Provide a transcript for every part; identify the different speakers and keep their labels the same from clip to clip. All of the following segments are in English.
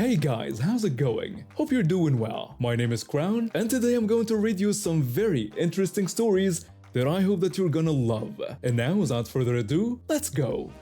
Speaker 1: Hey guys, how's it going? Hope you're doing well. My name is Crown, and today I'm going to read you some very interesting stories that I hope that you're gonna love. And now, without further ado, let's go!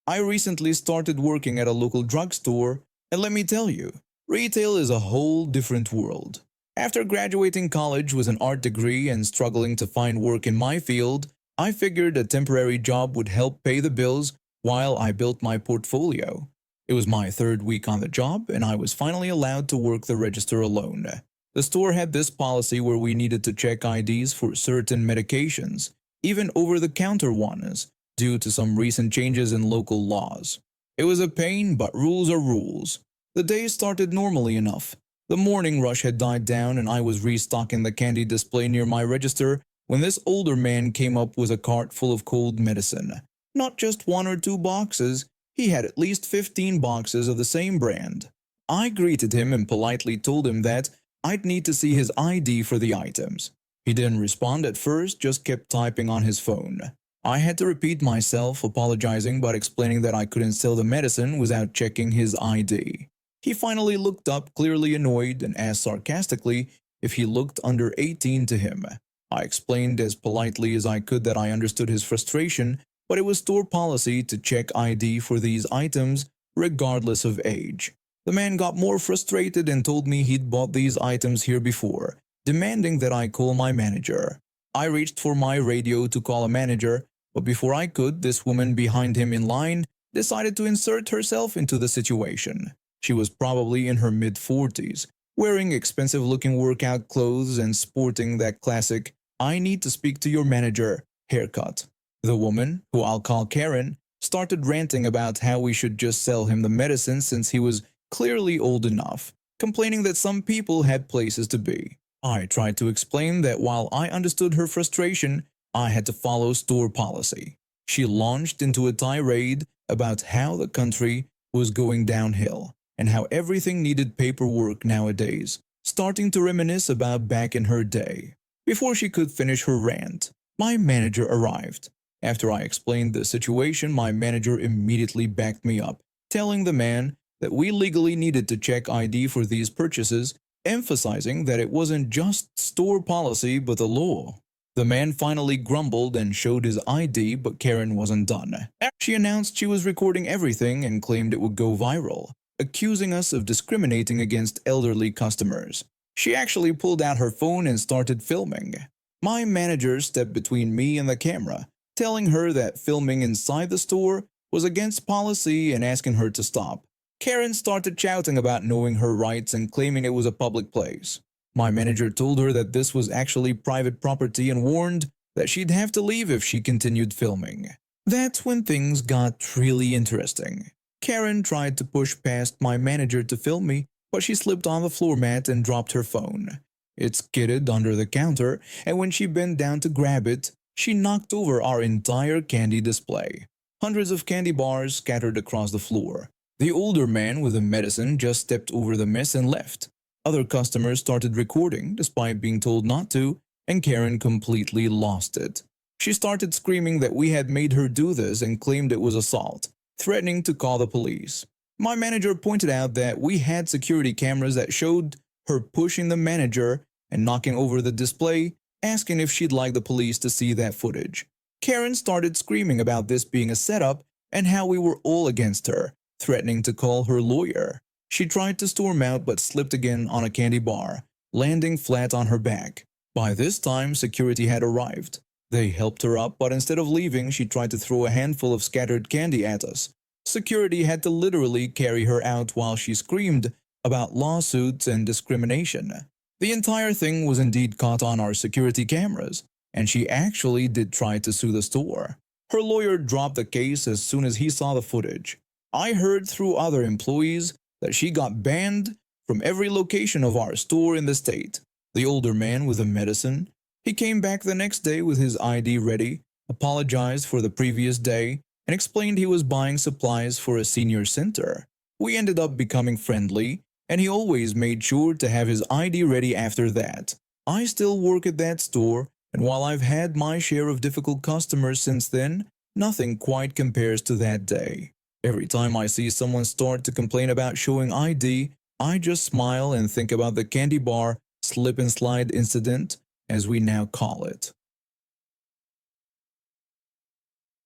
Speaker 2: I recently started working at a local drugstore, and let me tell you, retail is a whole different world. After graduating college with an art degree and struggling to find work in my field, I figured a temporary job would help pay the bills while I built my portfolio. It was my third week on the job, and I was finally allowed to work the register alone. The store had this policy where we needed to check IDs for certain medications, even over-the-counter ones, due to some recent changes in local laws. It was a pain, but rules are rules. The day started normally enough. The morning rush had died down and I was restocking the candy display near my register when this older man came up with a cart full of cold medicine. Not just 1 or 2 boxes, he had at least 15 boxes of the same brand. I greeted him and politely told him that I'd need to see his ID for the items. He didn't respond at first, just kept typing on his phone. I had to repeat myself, apologizing but explaining that I couldn't sell the medicine without checking his ID. He finally looked up, clearly annoyed, and asked sarcastically if he looked under 18 to him. I explained as politely as I could that I understood his frustration, but it was store policy to check ID for these items regardless of age. The man got more frustrated and told me he'd bought these items here before, demanding that I call my manager. I reached for my radio to call a manager, but before I could, this woman behind him in line decided to insert herself into the situation. She was probably in her mid-40s, wearing expensive-looking workout clothes and sporting that classic "I need to speak to your manager" haircut. The woman, who I'll call Karen, started ranting about how we should just sell him the medicine since he was clearly old enough, complaining that some people had places to be. I tried to explain that while I understood her frustration, I had to follow store policy. She launched into a tirade about how the country was going downhill and how everything needed paperwork nowadays, starting to reminisce about back in her day. Before she could finish her rant, my manager arrived. After I explained the situation, my manager immediately backed me up, telling the man that we legally needed to check ID for these purchases, emphasizing that it wasn't just store policy but the law. The man finally grumbled and showed his ID, but Karen wasn't done. She announced she was recording everything and claimed it would go viral, accusing us of discriminating against elderly customers. She actually pulled out her phone and started filming. My manager stepped between me and the camera, telling her that filming inside the store was against policy and asking her to stop. Karen started shouting about knowing her rights and claiming it was a public place. My manager told her that this was actually private property and warned that she'd have to leave if she continued filming. That's when things got really interesting. Karen tried to push past my manager to film me, but she slipped on the floor mat and dropped her phone. It skidded under the counter, and when she bent down to grab it, she knocked over our entire candy display. Hundreds of candy bars scattered across the floor. The older man with the medicine just stepped over the mess and left. Other customers started recording despite being told not to, and Karen completely lost it. She started screaming that we had made her do this and claimed it was assault, threatening to call the police. My manager pointed out that we had security cameras that showed her pushing the manager and knocking over the display, asking if she'd like the police to see that footage. Karen started screaming about this being a setup and how we were all against her, threatening to call her lawyer. She tried to storm out but slipped again on a candy bar, landing flat on her back. By this time, security had arrived. They helped her up, but instead of leaving, she tried to throw a handful of scattered candy at us. Security had to literally carry her out while she screamed about lawsuits and discrimination. The entire thing was indeed caught on our security cameras, and she actually did try to sue the store. Her lawyer dropped the case as soon as he saw the footage. I heard through other employees that she got banned from every location of our store in the state. The older man with the medicine, he came back the next day with his ID ready, apologized for the previous day, and explained he was buying supplies for a senior center. We ended up becoming friendly, and he always made sure to have his ID ready after that. I still work at that store, and while I've had my share of difficult customers since then, nothing quite compares to that day. Every time I see someone start to complain about showing ID, I just smile and think about the candy bar slip and slide incident, as we now call it.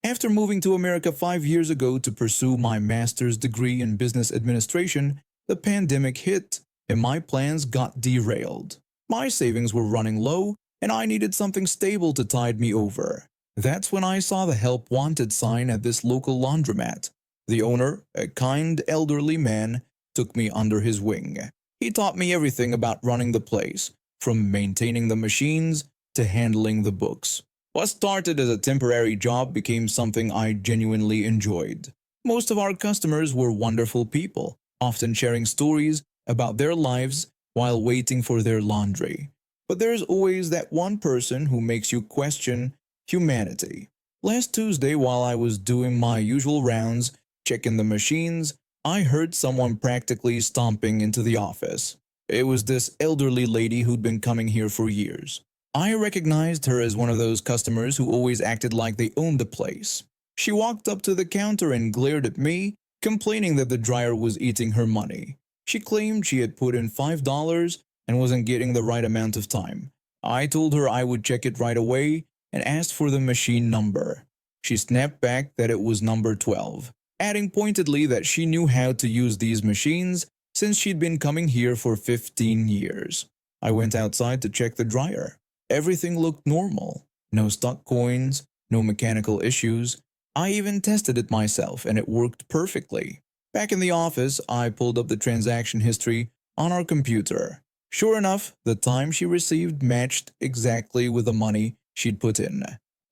Speaker 2: After moving to America 5 years ago to pursue my master's degree in business administration, the pandemic hit and my plans got derailed. My savings were running low and I needed something stable to tide me over. That's when I saw the help wanted sign at this local laundromat. The owner, a kind elderly man, took me under his wing. He taught me everything about running the place, from maintaining the machines to handling the books. What started as a temporary job became something I genuinely enjoyed. Most of our customers were wonderful people, often sharing stories about their lives while waiting for their laundry. But there's always that one person who makes you question humanity. Last Tuesday, while I was doing my usual rounds, checking the machines, I heard someone practically stomping into the office. It was this elderly lady who'd been coming here for years. I recognized her as one of those customers who always acted like they owned the place. She walked up to the counter and glared at me, complaining that the dryer was eating her money. She claimed she had put in $5 and wasn't getting the right amount of time. I told her I would check it right away and asked for the machine number. She snapped back that it was number 12, adding pointedly that she knew how to use these machines since she'd been coming here for 15 years. I went outside to check the dryer. Everything looked normal. No stuck coins, no mechanical issues. I even tested it myself and it worked perfectly. Back in the office, I pulled up the transaction history on our computer. Sure enough, the time she received matched exactly with the money she'd put in.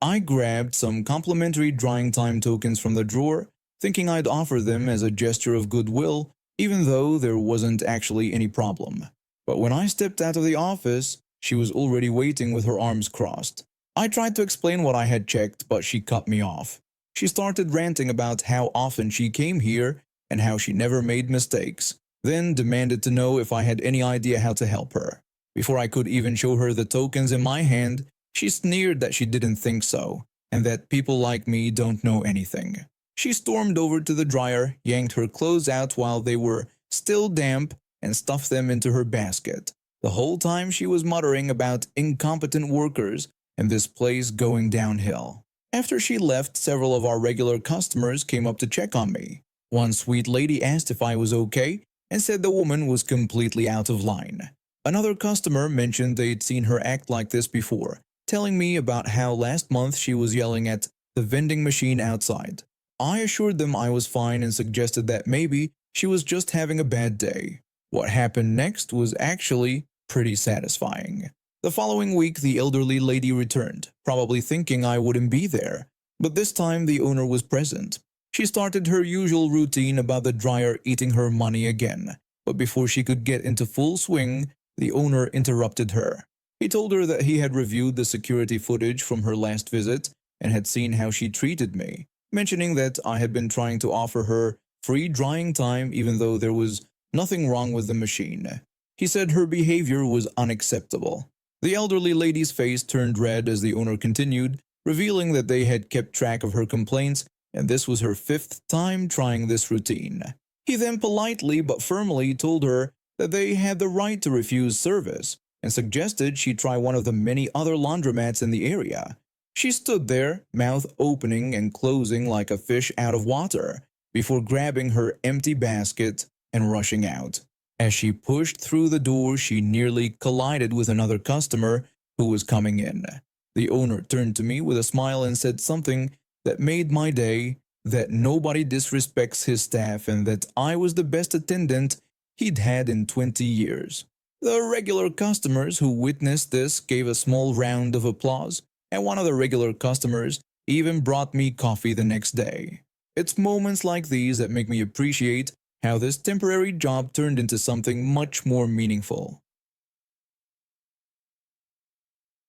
Speaker 2: I grabbed some complimentary drying time tokens from the drawer, thinking I'd offer them as a gesture of goodwill, even though there wasn't actually any problem. But when I stepped out of the office, she was already waiting with her arms crossed. I tried to explain what I had checked, but she cut me off. She started ranting about how often she came here and how she never made mistakes, then demanded to know if I had any idea how to help her. Before I could even show her the tokens in my hand, she sneered that she didn't think so, and that people like me don't know anything. She stormed over to the dryer, yanked her clothes out while they were still damp, and stuffed them into her basket. The whole time she was muttering about incompetent workers and this place going downhill. After she left, several of our regular customers came up to check on me. One sweet lady asked if I was okay and said the woman was completely out of line. Another customer mentioned they'd seen her act like this before, telling me about how last month she was yelling at the vending machine outside. I assured them I was fine and suggested that maybe she was just having a bad day. What happened next was actually pretty satisfying. The following week, the elderly lady returned, probably thinking I wouldn't be there, but this time the owner was present. She started her usual routine about the dryer eating her money again, but before she could get into full swing, the owner interrupted her. He told her that he had reviewed the security footage from her last visit and had seen how she treated me, mentioning that I had been trying to offer her free drying time even though there was nothing wrong with the machine. He said her behavior was unacceptable. The elderly lady's face turned red as the owner continued, revealing that they had kept track of her complaints and this was her 5th time trying this routine. He then politely but firmly told her that they had the right to refuse service and suggested she try one of the many other laundromats in the area. She stood there, mouth opening and closing like a fish out of water, before grabbing her empty basket and rushing out. As she pushed through the door, she nearly collided with another customer who was coming in. The owner turned to me with a smile and said something that made my day, that nobody disrespects his staff and that I was the best attendant he'd had in 20 years. The regular customers who witnessed this gave a small round of applause, and one of the regular customers even brought me coffee the next day. It's moments like these that make me appreciate how this temporary job turned into something much more meaningful.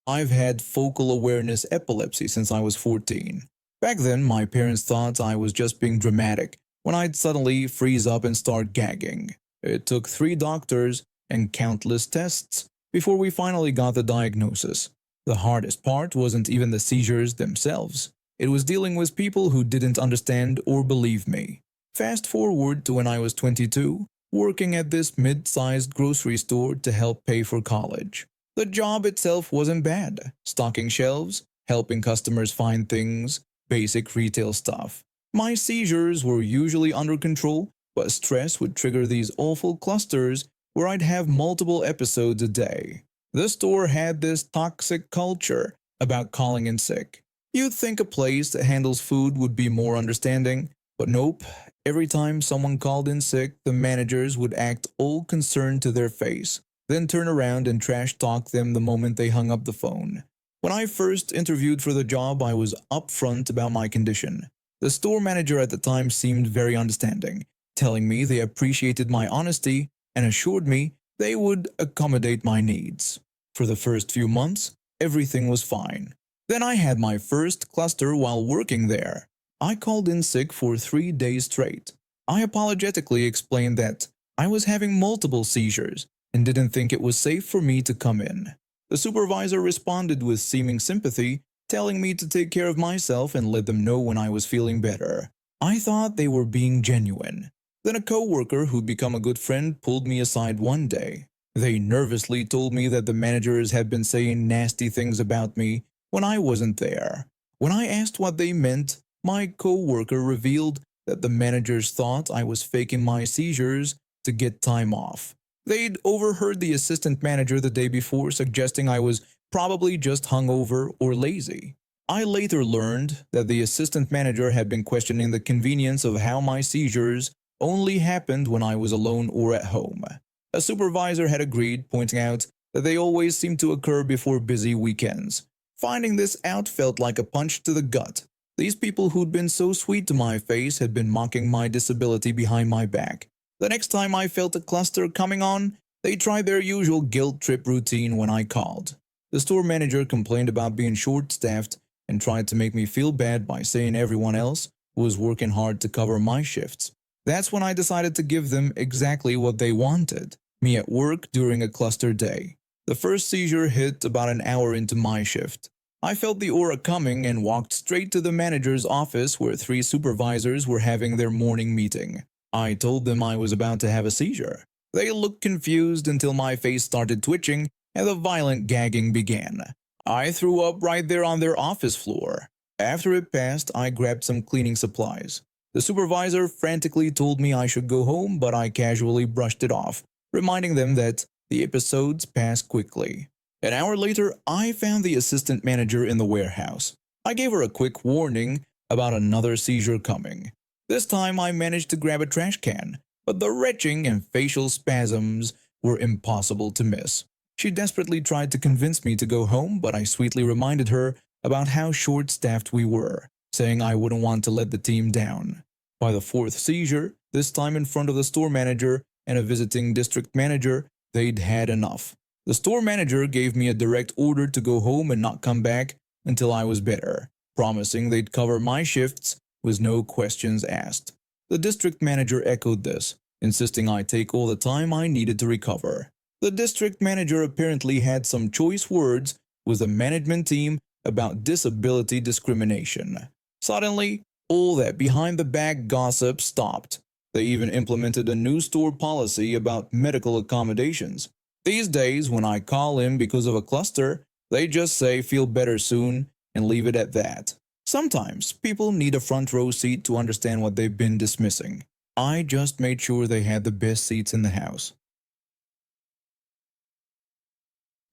Speaker 2: I've had focal awareness epilepsy since I was 14. Back then, my parents thought I was just being dramatic when I'd suddenly freeze up and start gagging. It took 3 doctors and countless tests before we finally got the diagnosis. The hardest part wasn't even the seizures themselves. It was dealing with people who didn't understand or believe me. Fast forward to when I was 22, working at this mid-sized grocery store to help pay for college. The job itself wasn't bad. Stocking shelves, helping customers find things, basic retail stuff. My seizures were usually under control, but stress would trigger these awful clusters where I'd have multiple episodes a day. The store had this toxic culture about calling in sick. You'd think a place that handles food would be more understanding, but nope. Every time someone called in sick, the managers would act all concerned to their face, then turn around and trash talk them the moment they hung up the phone. When I first interviewed for the job, I was upfront about my condition. The store manager at the time seemed very understanding, telling me they appreciated my honesty and assured me they would accommodate my needs. For the first few months, everything was fine. Then I had my first cluster while working there. I called in sick for 3 days straight. I apologetically explained that I was having multiple seizures and didn't think it was safe for me to come in. The supervisor responded with seeming sympathy, telling me to take care of myself and let them know when I was feeling better. I thought they were being genuine. Then a co-worker who'd become a good friend pulled me aside one day. They nervously told me that the managers had been saying nasty things about me when I wasn't there. When I asked what they meant, my co-worker revealed that the managers thought I was faking my seizures to get time off. They'd overheard the assistant manager the day before suggesting I was probably just hungover or lazy. I later learned that the assistant manager had been questioning the convenience of how my seizures only happened when I was alone or at home. A supervisor had agreed, pointing out that they always seemed to occur before busy weekends. Finding this out felt like a punch to the gut. These people who'd been so sweet to my face had been mocking my disability behind my back. The next time I felt a cluster coming on, they tried their usual guilt trip routine when I called. The store manager complained about being short-staffed and tried to make me feel bad by saying everyone else was working hard to cover my shifts. That's when I decided to give them exactly what they wanted, me at work during a cluster day. The first seizure hit about an hour into my shift. I felt the aura coming and walked straight to the manager's office where 3 supervisors were having their morning meeting. I told them I was about to have a seizure. They looked confused until my face started twitching and the violent gagging began. I threw up right there on their office floor. After it passed, I grabbed some cleaning supplies. The supervisor frantically told me I should go home, but I casually brushed it off, reminding them that the episodes pass quickly. An hour later, I found the assistant manager in the warehouse. I gave her a quick warning about another seizure coming. This time I managed to grab a trash can, but the retching and facial spasms were impossible to miss. She desperately tried to convince me to go home, but I sweetly reminded her about how short-staffed we were, saying I wouldn't want to let the team down. By the 4th seizure, this time in front of the store manager and a visiting district manager, they'd had enough. The store manager gave me a direct order to go home and not come back until I was better, promising they'd cover my shifts with no questions asked. The district manager echoed this, insisting I take all the time I needed to recover. The district manager apparently had some choice words with the management team about disability discrimination. Suddenly, all that behind-the-back gossip stopped. They even implemented a new store policy about medical accommodations. These days, when I call in because of a cluster, they just say feel better soon and leave it at that. Sometimes, people need a front row seat to understand what they've been dismissing. I just made sure they had the best seats in the house.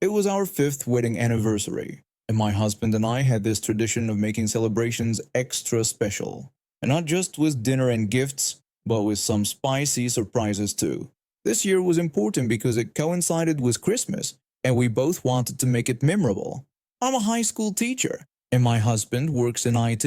Speaker 2: It was our 5th wedding anniversary, and my husband and I had this tradition of making celebrations extra special. And not just with dinner and gifts, but with some spicy surprises too. This year was important because it coincided with Christmas, and we both wanted to make it memorable. I'm a high school teacher, and my husband works in IT.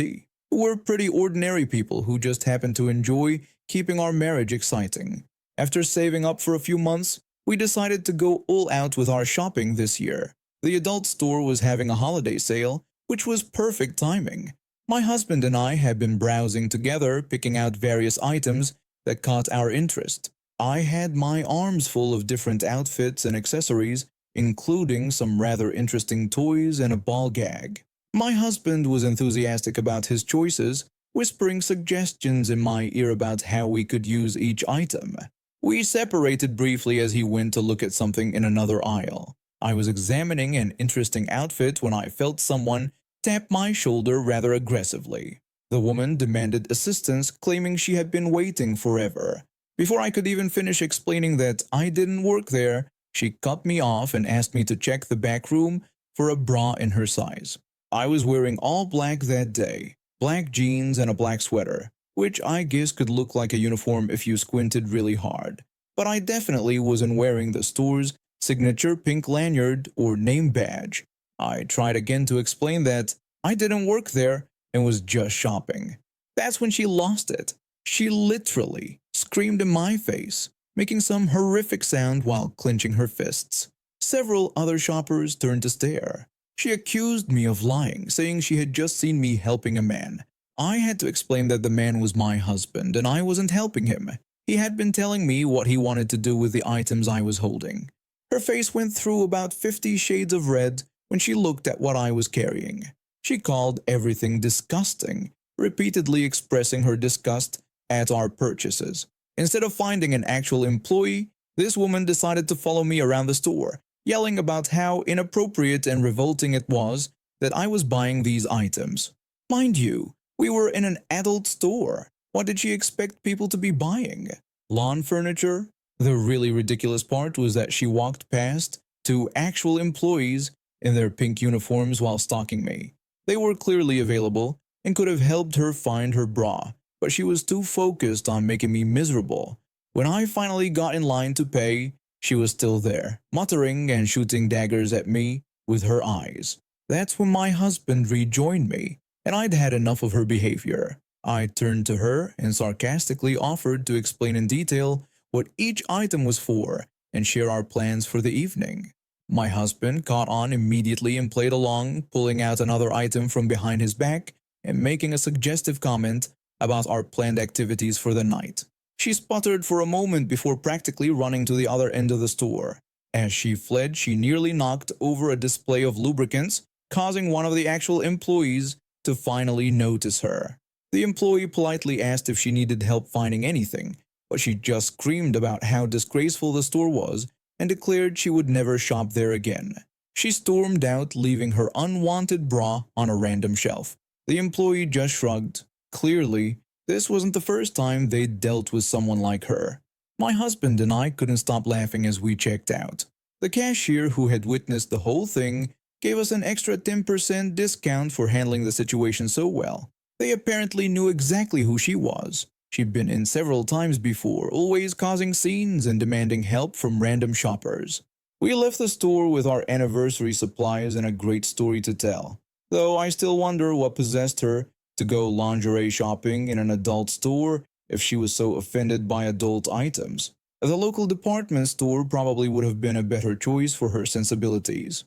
Speaker 2: We're pretty ordinary people who just happen to enjoy keeping our marriage exciting. After saving up for a few months, we decided to go all out with our shopping this year. The adult store was having a holiday sale, which was perfect timing. My husband and I had been browsing together, picking out various items that caught our interest. I had my arms full of different outfits and accessories, including some rather interesting toys and a ball gag. My husband was enthusiastic about his choices, whispering suggestions in my ear about how we could use each item. We separated briefly as he went to look at something in another aisle. I was examining an interesting outfit when I felt someone tap my shoulder rather aggressively. The woman demanded assistance, claiming she had been waiting forever. Before I could even finish explaining that I didn't work there, she cut me off and asked me to check the back room for a bra in her size. I was wearing all black that day, black jeans and a black sweater, which I guess could look like a uniform if you squinted really hard. But I definitely wasn't wearing the store's signature pink lanyard or name badge. I tried again to explain that I didn't work there and was just shopping. That's when she lost it. She literally screamed in my face, making some horrific sound while clenching her fists. Several other shoppers turned to stare. She accused me of lying, saying she had just seen me helping a man. I had to explain that the man was my husband and I wasn't helping him. He had been telling me what he wanted to do with the items I was holding. Her face went through about 50 shades of red when she looked at what I was carrying. She called everything disgusting, repeatedly expressing her disgust at our purchases. Instead of finding an actual employee, this woman decided to follow me around the store, yelling about how inappropriate and revolting it was that I was buying these items. Mind you, we were in an adult store. What did she expect people to be buying? Lawn furniture? The really ridiculous part was that she walked past two actual employees in their pink uniforms while stalking me. They were clearly available and could have helped her find her bra, but she was too focused on making me miserable. When I finally got in line to pay, she was still there, muttering and shooting daggers at me with her eyes. That's when my husband rejoined me, and I'd had enough of her behavior. I turned to her and sarcastically offered to explain in detail what each item was for and share our plans for the evening. My husband caught on immediately and played along, pulling out another item from behind his back and making a suggestive comment about our planned activities for the night. She sputtered for a moment before practically running to the other end of the store. As she fled, she nearly knocked over a display of lubricants, causing one of the actual employees to finally notice her. The employee politely asked if she needed help finding anything, but she just screamed about how disgraceful the store was and declared she would never shop there again. She stormed out, leaving her unwanted bra on a random shelf. The employee just shrugged. Clearly, this wasn't the first time they'd dealt with someone like her. My husband and I couldn't stop laughing as we checked out. The cashier, who had witnessed the whole thing, gave us an extra 10% discount for handling the situation so well. They apparently knew exactly who she was. She'd been in several times before, always causing scenes and demanding help from random shoppers. We left the store with our anniversary supplies and a great story to tell, though I still wonder what possessed her to go lingerie shopping in an adult store if she was so offended by adult items. The local department store probably would have been a better choice for her sensibilities.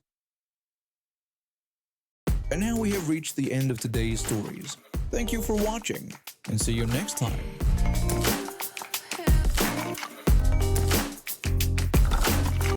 Speaker 2: And now we have reached the end of today's stories. Thank you for watching, and see you next time.